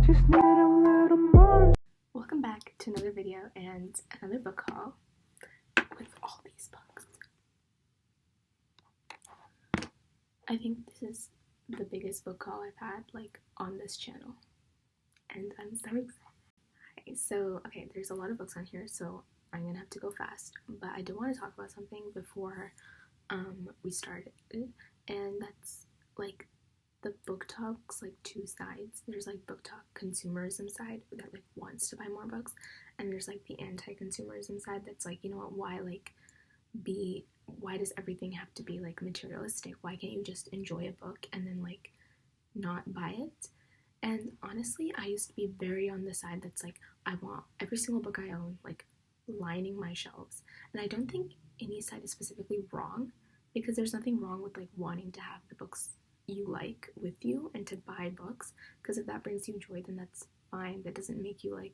just need a little more. Welcome back to another video and another book haul with all these books. I think this is the biggest book haul I've had on this channel, and I'm so excited. Okay, there's a lot of books on here, so I'm gonna have to go fast, but I do want to talk about something before we started, and that's the BookTok's two sides. There's BookTok consumerism side that wants to buy more books, and there's the anti-consumerism side that's you know what, why does everything have to be materialistic? Why can't you just enjoy a book and then not buy it? And honestly, I used to be very on the side that's I want every single book I own lining my shelves, and I don't think any side is specifically wrong, because there's nothing wrong with wanting to have the books you like with you and to buy books, because if that brings you joy, then that's fine. That doesn't make you a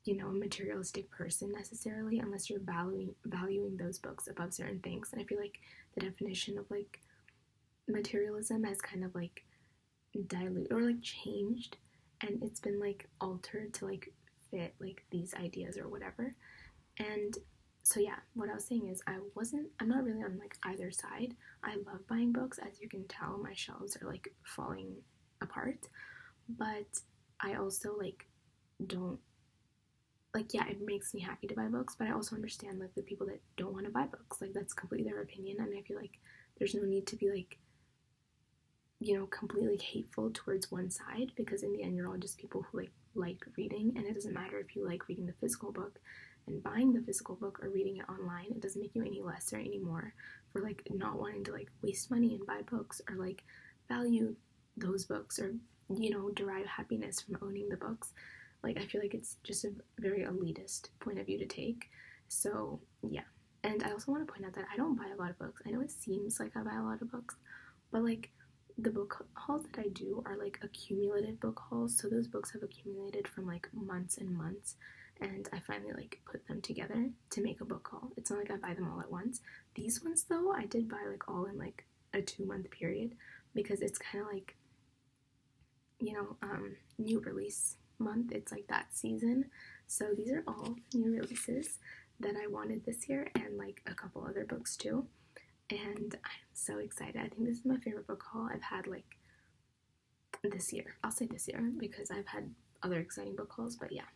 materialistic person necessarily, unless you're valuing those books above certain things. And I feel the definition of materialism has kind of diluted or changed, and it's been altered to fit these ideas or whatever. And so yeah, what I was saying is I'm not really on either side. I love buying books. As you can tell, my shelves are falling apart, but I also don't yeah, it makes me happy to buy books, but I also understand the people that don't want to buy books. That's completely their opinion, and I feel there's no need to be completely hateful towards one side, because in the end you're all just people who like reading, and it doesn't matter if you like reading the physical book and buying the physical book or reading it online. It doesn't make you any less or any more for not wanting to waste money and buy books, or value those books, or derive happiness from owning the books. I feel it's just a very elitist point of view to take. So yeah. And I also want to point out that I don't buy a lot of books. I know it seems like I buy a lot of books, but the book hauls that I do are accumulative book hauls. So those books have accumulated from months and months, and I finally put them together to make a book haul. It's not I buy them all at once. These ones though, I did buy all in a 2-month period, because it's kind of new release month. It's that season. So these are all new releases that I wanted this year, and a couple other books too. And I'm so excited. I think this is my favorite book haul I've had this year. I'll say this year, because I've had other exciting book hauls, but yeah.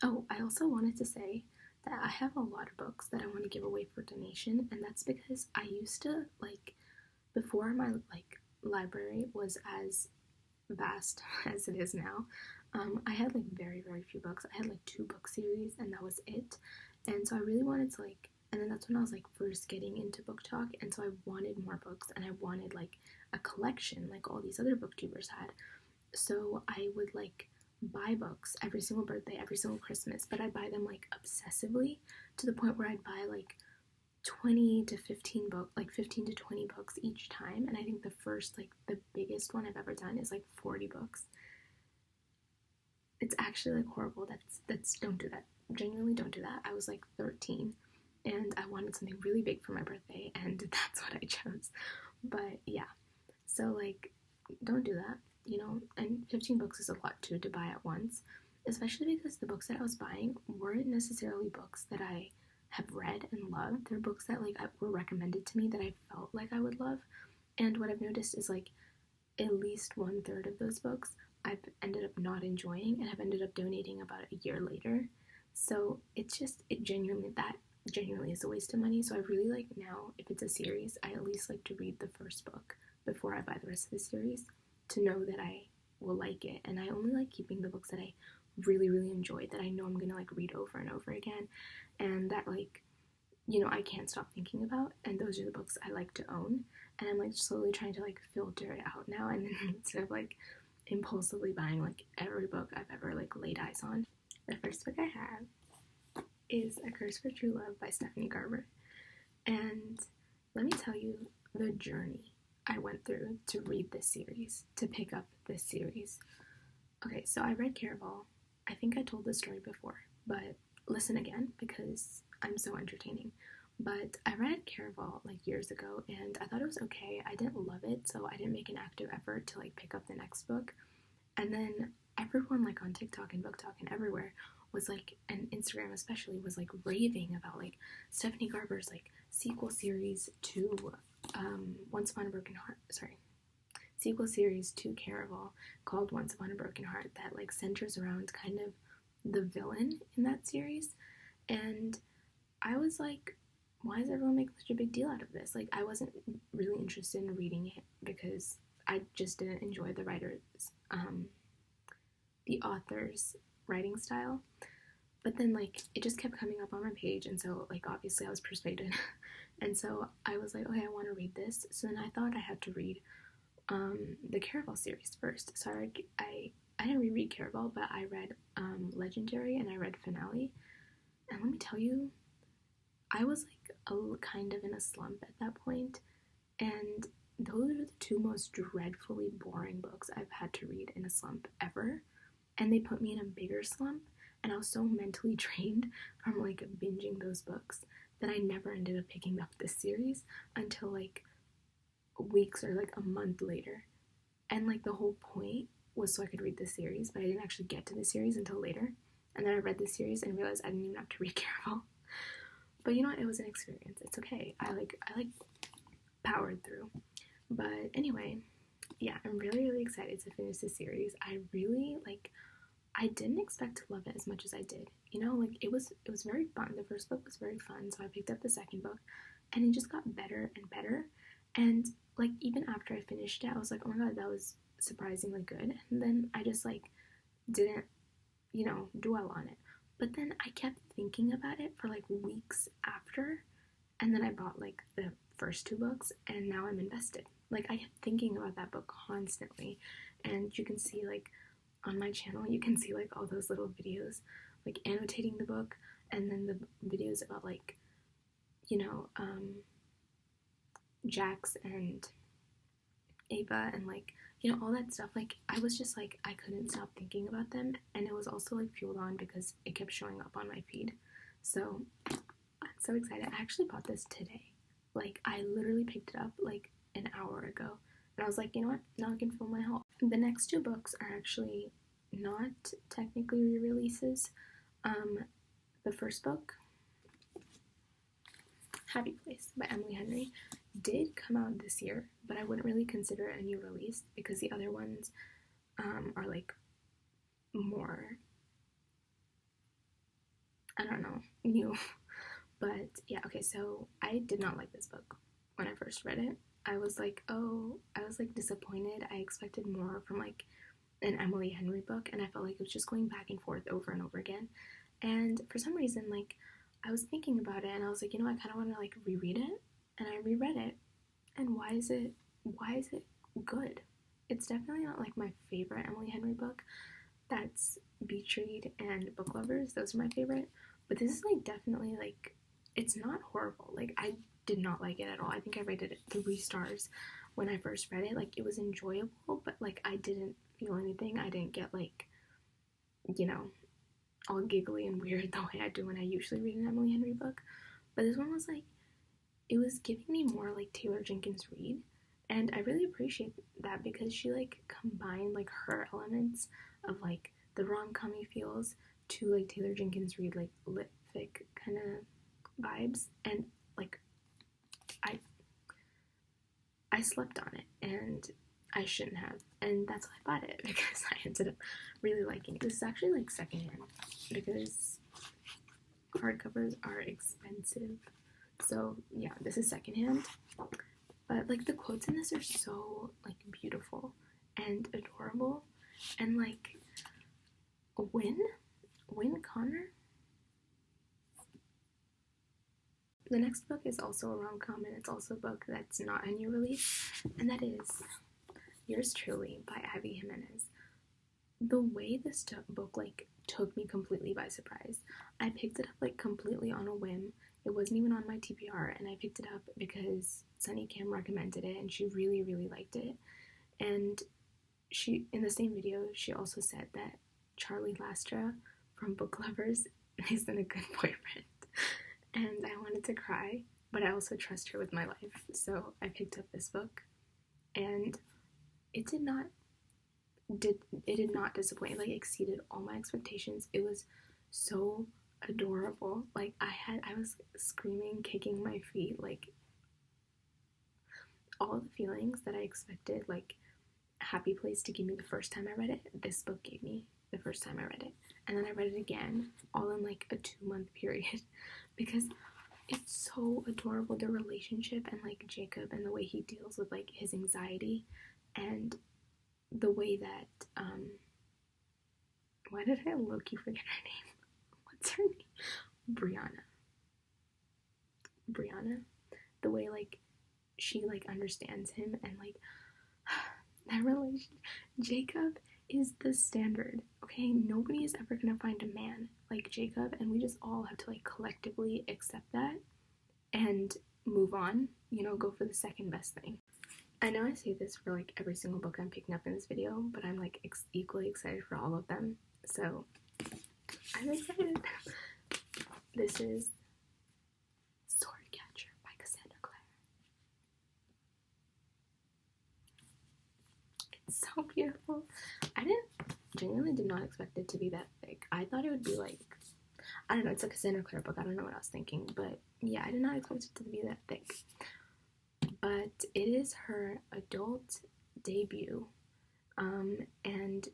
Oh, I also wanted to say that I have a lot of books that I want to give away for donation, and that's because I used to before my library was as vast as it is now. I had very, very few books. I had 2 book series, and that was it. And so I really wanted to and then that's when I was first getting into BookTok, and so I wanted more books, and I wanted a collection all these other booktubers had. So I would buy books every single birthday, every single Christmas, but I'd buy them obsessively, to the point where I'd buy 20 to 15 books, 15 to 20 books each time. And I think the first the biggest one I've ever done is 40 books. It's actually horrible. That's don't do that. Genuinely don't do that. I was 13, and I wanted something really big for my birthday, and that's what I chose. But yeah, so don't do that, and 15 books is a lot too to buy at once, especially because the books that I was buying weren't necessarily books that I have read and loved. They're books that were recommended to me that I felt I would love. And what I've noticed is at least 1/3 of those books I've ended up not enjoying, and have ended up donating about a year later. So it genuinely is a waste of money. So I really now, if it's a series, I at least like to read the first book before I buy the rest of the series, to know that I will like it. And I only like keeping the books that I really, really enjoyed, that I know I'm gonna read over and over again, and that I can't stop thinking about. And those are the books I like to own. And I'm slowly trying to filter it out now, and instead of impulsively buying every book I've ever laid eyes on. The first book I have is A Curse for True Love by Stephanie Garber. And let me tell you the journey I went through to read this series, to pick up this series. Okay, so I read Caraval. I think I told this story before, but listen again, because I'm so entertaining. But I read Caraval years ago, and I thought it was okay. I didn't love it, so I didn't make an active effort to pick up the next book. And then everyone, like, on TikTok and BookTok and everywhere was like, and Instagram especially, was like raving about like Stephanie Garber's like sequel series to Once Upon a Broken Heart. Sequel series to Caraval called Once Upon a Broken Heart that like centers around kind of the villain in that series. And I was like, why does everyone make such a big deal out of this? Like, I wasn't really interested in reading it because I just didn't enjoy the author's writing style. But then, like, it just kept coming up on my page, and so, like, obviously I was persuaded. And so I was like, okay, I want to read this. So then I thought I had to read the Caraval series first. So I didn't reread Caraval, but I read Legendary and I read Finale. And let me tell you, I was like kind of in a slump at that point, and those are the two most dreadfully boring books I've had to read in a slump ever. And they put me in a bigger slump, and I was so mentally drained from like binging those books that I never ended up picking up this series until like weeks or like a month later. And like the whole point was so I could read the series, but I didn't actually get to the series until later. And then I read the series and realized I didn't even have to read Caraval. But you know what? It was an experience. It's okay. I powered through. But anyway, yeah, I'm really, really excited to finish this series. I didn't expect to love it as much as I did. You know, like it was very fun. The first book was very fun, so I picked up the second book, and it just got better and better. And like even after I finished it, I was like, oh my god, that was surprisingly good. And then I just like didn't, dwell on it. But then I kept thinking about it for like weeks after, and then I bought like the first two books, and now I'm invested. Like I kept thinking about that book constantly, and you can see like on my channel, you can see like all those little videos, like annotating the book, and then the videos about like, Jax and Ava and like, all that stuff. Like I was just like, I couldn't stop thinking about them, and it was also like fueled on because it kept showing up on my feed. So I'm so excited. I actually bought this today. Like I literally picked it up like an hour ago, and I was like, you know what, now I can fill my haul. The next two books are actually not technically re-releases. The first book, Happy Place by Emily Henry, did come out this year, but I wouldn't really consider it a new release because the other ones are like more, I don't know, new. But yeah, okay, so I did not like this book when I first read it. I was like disappointed. I expected more from like an Emily Henry book, and I felt like it was just going back and forth over and over again. And for some reason, like I was thinking about it, and I was like, I kind of want to like reread it, and I reread it, and why is it good? It's definitely not like my favorite Emily Henry book. That's Beach Read and Book Lovers. Those are my favorite. But this is like definitely like, it's not horrible. Like I did not like it at all. I think I rated it 3 stars when I first read it. Like it was enjoyable, but like I didn't feel anything. I didn't get like, all giggly and weird the way I do when I usually read an Emily Henry book. But this one was like, it was giving me more like Taylor Jenkins Reid, and I really appreciate that because she like combined like her elements of like the rom-com-y feels to like Taylor Jenkins Reid like lit fic kind of vibes, and like I slept on it, and I shouldn't have, and that's why I bought it because I ended up really liking it. This is actually like secondhand because hardcovers are expensive. So yeah, this is secondhand, but like the quotes in this are so like beautiful and adorable, and like Wynne Connor. The next book is also a rom-com, and it's also a book that's not a new release, and that is Yours Truly by Ivy Jimenez. The way this book like took me completely by surprise. I picked it up like completely on a whim. It wasn't even on my TBR, and I picked it up because Sunny Kim recommended it, and she really, really liked it. And she, in the same video, she also said that Charlie Lastra from Book Lovers isn't a good boyfriend. And I wanted to cry, but I also trust her with my life. So I picked up this book, and it did not did not disappoint. It, like, exceeded all my expectations. It was so adorable. Like, I was screaming, kicking my feet, like all the feelings that I expected, like Happy Place to give me the first time I read it, this book gave me the first time I read it. And then I read it again, all in like a 2-month period, because it's so adorable, the relationship and like Jacob and the way he deals with like his anxiety and the way that why did I low-key forget her name? What's her name? Brianna. The way like she like understands him and like that relation. Jacob is the standard. Okay, nobody is ever gonna find a man like Jacob, and we just all have to like collectively accept that and move on. You know, go for the second best thing. I know I say this for like every single book I'm picking up in this video, but I'm like equally excited for all of them. So I'm excited. This is Swordcatcher by Cassandra Clare. It's so beautiful. I genuinely did not expect it to be that thick. I thought it would be like, I don't know, it's a Cassandra Clare book. I don't know what I was thinking, but yeah, I did not expect it to be that thick. But it is her adult debut, and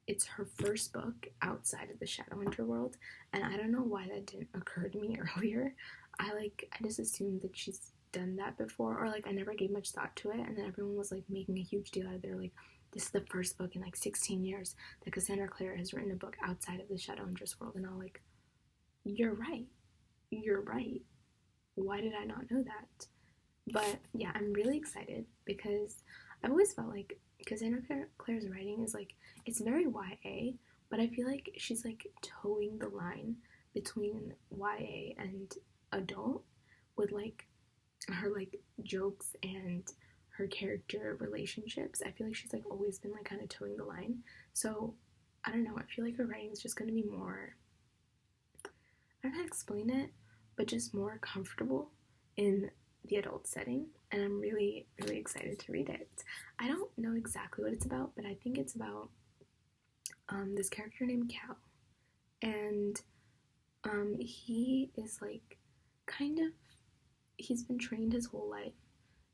it's her first book outside of the Shadowhunter world, and I don't know why that didn't occur to me earlier. I just assumed that she's done that before, or like I never gave much thought to it, and then everyone was like making a huge deal out of it. Like, this is the first book in like 16 years that Cassandra Clare has written a book outside of the Shadowhunters world, and I'm like, you're right. Why did I not know that? But yeah, I'm really excited because I've always felt like Cassandra Clare's writing is like, it's very YA, but I feel like she's like towing the line between YA and adult with like her like jokes and her character relationships. I feel like she's like always been like kind of towing the line. So I don't know, I feel like her writing is just going to be more, I don't know how to explain it, but just more comfortable in the adult setting, and I'm really, really excited to read it. I don't know exactly what it's about, but I think it's about this character named Cal, and he is like kind of, he's been trained his whole life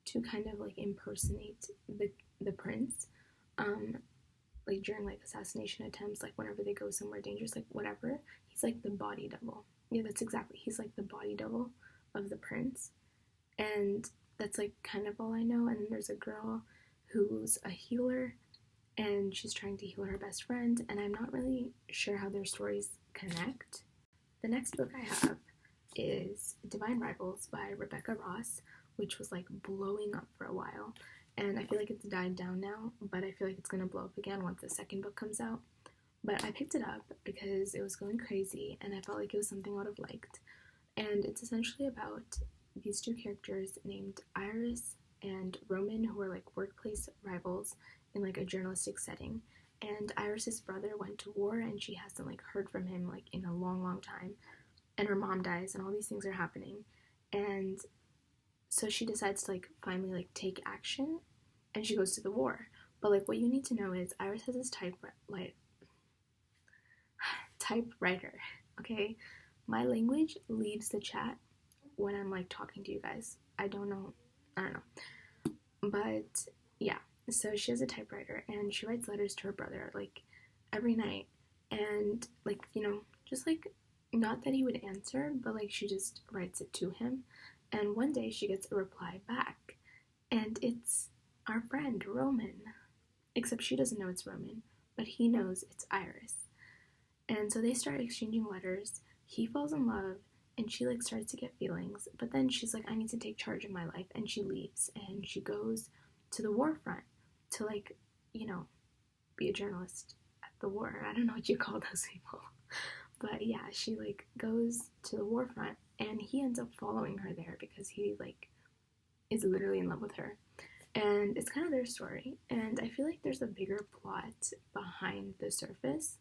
to kind of like impersonate the prince, like during like assassination attempts, like whenever they go somewhere dangerous, like whatever. He's like the body double. Yeah, that's exactly. He's like the body double of the prince. And that's like kind of all I know. And then there's a girl who's a healer, and she's trying to heal her best friend, and I'm not really sure how their stories connect. The next book I have is Divine Rivals by Rebecca Ross, which was like blowing up for a while, and I feel like it's died down now, but I feel like it's gonna blow up again once the second book comes out. But I picked it up because it was going crazy, and I felt like it was something I would have liked. And it's essentially about these two characters named Iris and Roman, who are like workplace rivals in like a journalistic setting. And Iris's brother went to war, and she hasn't like heard from him like in a long, long time. And her mom dies, and all these things are happening. And so she decides to like finally like take action, and she goes to the war. But like what you need to know is Iris has this typewriter. Okay, my language leaves the chat when I'm like talking to you guys. I don't know, but yeah, so she has a typewriter, and she writes letters to her brother like every night, and like, you know, just like, not that he would answer, but like she just writes it to him. And one day she gets a reply back, and it's our friend Roman, except she doesn't know it's Roman, but he knows it's Iris. And so they start exchanging letters. He falls in love, and she like starts to get feelings, but then she's like, I need to take charge of my life, and she leaves, and she goes to the war front to like, you know, be a journalist at the war. I don't know what you call those people, but yeah, she like goes to the war front, and he ends up following her there because he like is literally in love with her. And it's kind of their story, and I feel like there's a bigger plot behind the surface,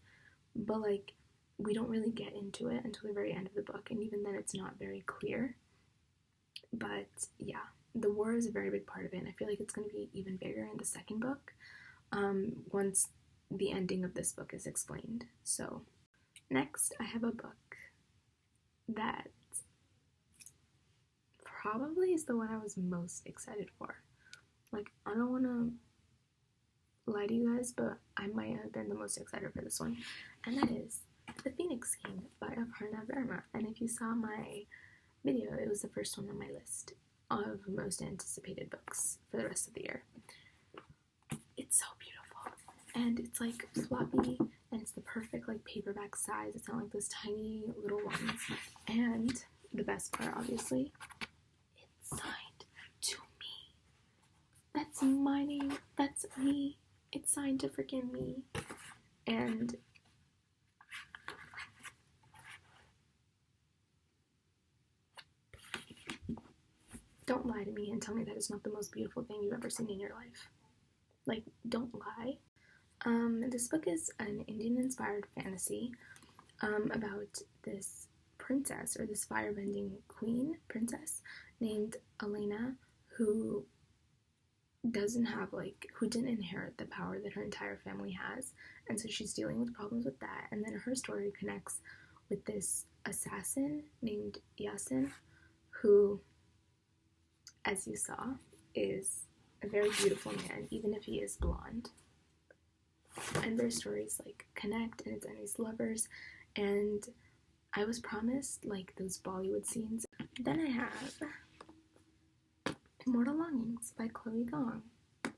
but like we don't really get into it until the very end of the book, and even then it's not very clear. But yeah, the war is a very big part of it, and I feel like it's going to be even bigger in the second book, once the ending of this book is explained. So next I have a book that probably is the one I was most excited for. Like, I don't want to lie to you guys, but I might have been the most excited for this one, and that is The Phoenix King by Aparna Verma. And if you saw my video, it was the first one on my list of most anticipated books for the rest of the year. It's so beautiful, and it's like floppy, and it's the perfect like paperback size. It's not like those tiny little ones. And the best part, obviously, it's signed to me. That's my name. That's me. It's signed to freaking me. And don't lie to me and tell me that it's not the most beautiful thing you've ever seen in your life. Like, don't lie. This book is an Indian-inspired fantasy about this princess, or this firebending queen princess named Elena, who didn't inherit the power that her entire family has, and so she's dealing with problems with that. And then her story connects with this assassin named Yasin, who, as you saw, is a very beautiful man, even if he is blonde. And their stories like connect, and it's enemies to lovers. And I was promised like those Bollywood scenes. Then I have Immortal Longings by Chloe Gong,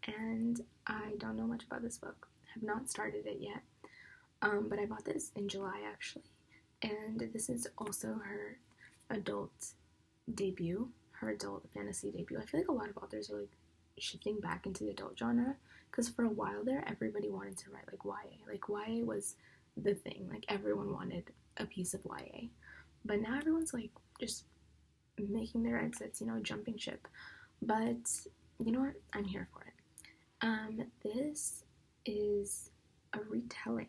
and I don't know much about this book. I have not started it yet, but I bought this in July actually, and this is also her adult debut, her adult fantasy debut. I feel like a lot of authors are like shifting back into the adult genre, because for a while there everybody wanted to write like YA. Like YA was the thing, like everyone wanted a piece of YA, but now everyone's like just making their exits, jumping ship. But you know what? I'm here for it. This is a retelling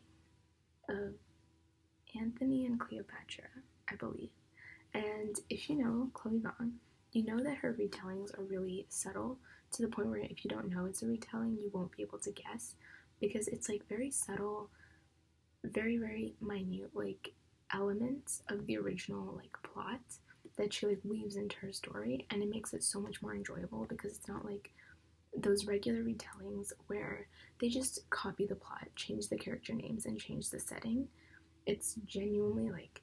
of Antony and Cleopatra, I believe. And if you know Chloe Gong, you know that her retellings are really subtle, to the point where if you don't know it's a retelling, you won't be able to guess, because it's like very subtle, very, very minute, like elements of the original like plot that she like weaves into her story, and it makes it so much more enjoyable, because it's not like those regular retellings where they just copy the plot, change the character names, and change the setting. It's genuinely like,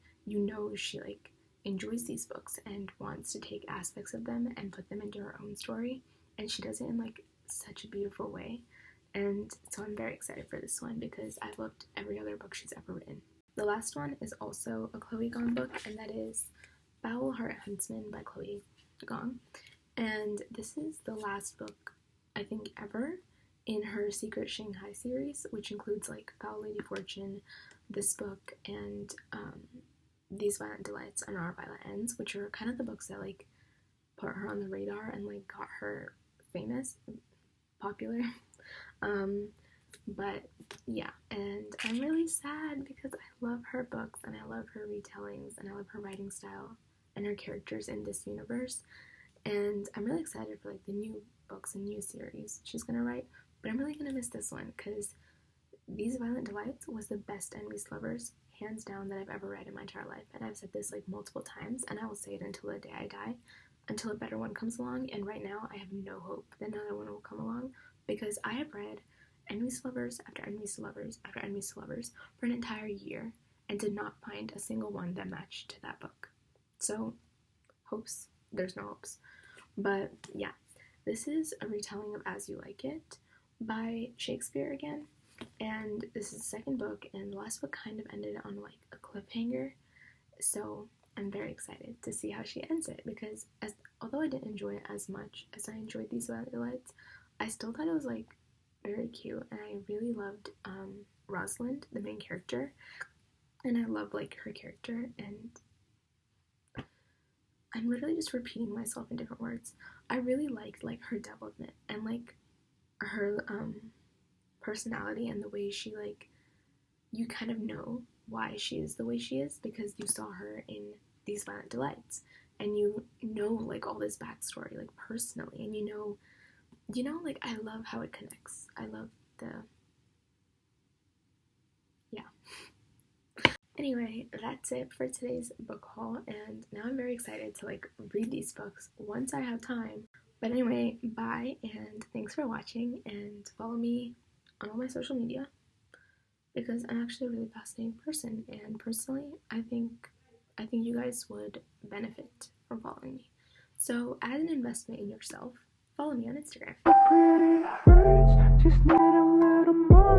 she like enjoys these books and wants to take aspects of them and put them into her own story, and she does it in like such a beautiful way. And so I'm very excited for this one, because I've loved every other book she's ever written. The last one is also a Chloe Gong book, and that is Foul Heart Huntsman by Chloe Gong. And this is the last book, I think, ever in her Secret Shanghai series, which includes like Foul Lady Fortune, this book, and These Violent Delights and Our Violent Ends, which are kind of the books that like put her on the radar and like got her famous, popular. But yeah, and I'm really sad because I love her books, and I love her retellings, and I love her writing style and her characters in this universe. And I'm really excited for like the new books and new series she's gonna write, but I'm really gonna miss this one, because These Violent Delights was the best enemies to lovers, hands down, that I've ever read in my entire life. And I've said this like multiple times, and I will say it until the day I die, until a better one comes along. And right now I have no hope that another one will come along, because I have read enemies to lovers after enemies to lovers after enemies to lovers for an entire year, and did not find a single one that matched to that book. So hopes, there's no hopes. But yeah, this is a retelling of As You Like It by Shakespeare again, and this is the second book, and the last book kind of ended on like a cliffhanger, so I'm very excited to see how she ends it, because although I didn't enjoy it as much as I enjoyed These Violent Delights, I still thought it was like very cute, and I really loved Rosalind, the main character, and I love like her character, and I'm literally just repeating myself in different words. I really liked like her development, and like her personality, and the way she like, you kind of know why she is the way she is, because you saw her in These Violent Delights, and you know like all this backstory like personally, and you know like, I love how it connects. I love Anyway, that's it for today's book haul, and now I'm very excited to like read these books once I have time. But anyway, bye and thanks for watching, and follow me on all my social media because I'm actually a really fascinating person, and personally, I think you guys would benefit from following me. So, as an investment in yourself, follow me on Instagram. Pretty hurts, just need a little more.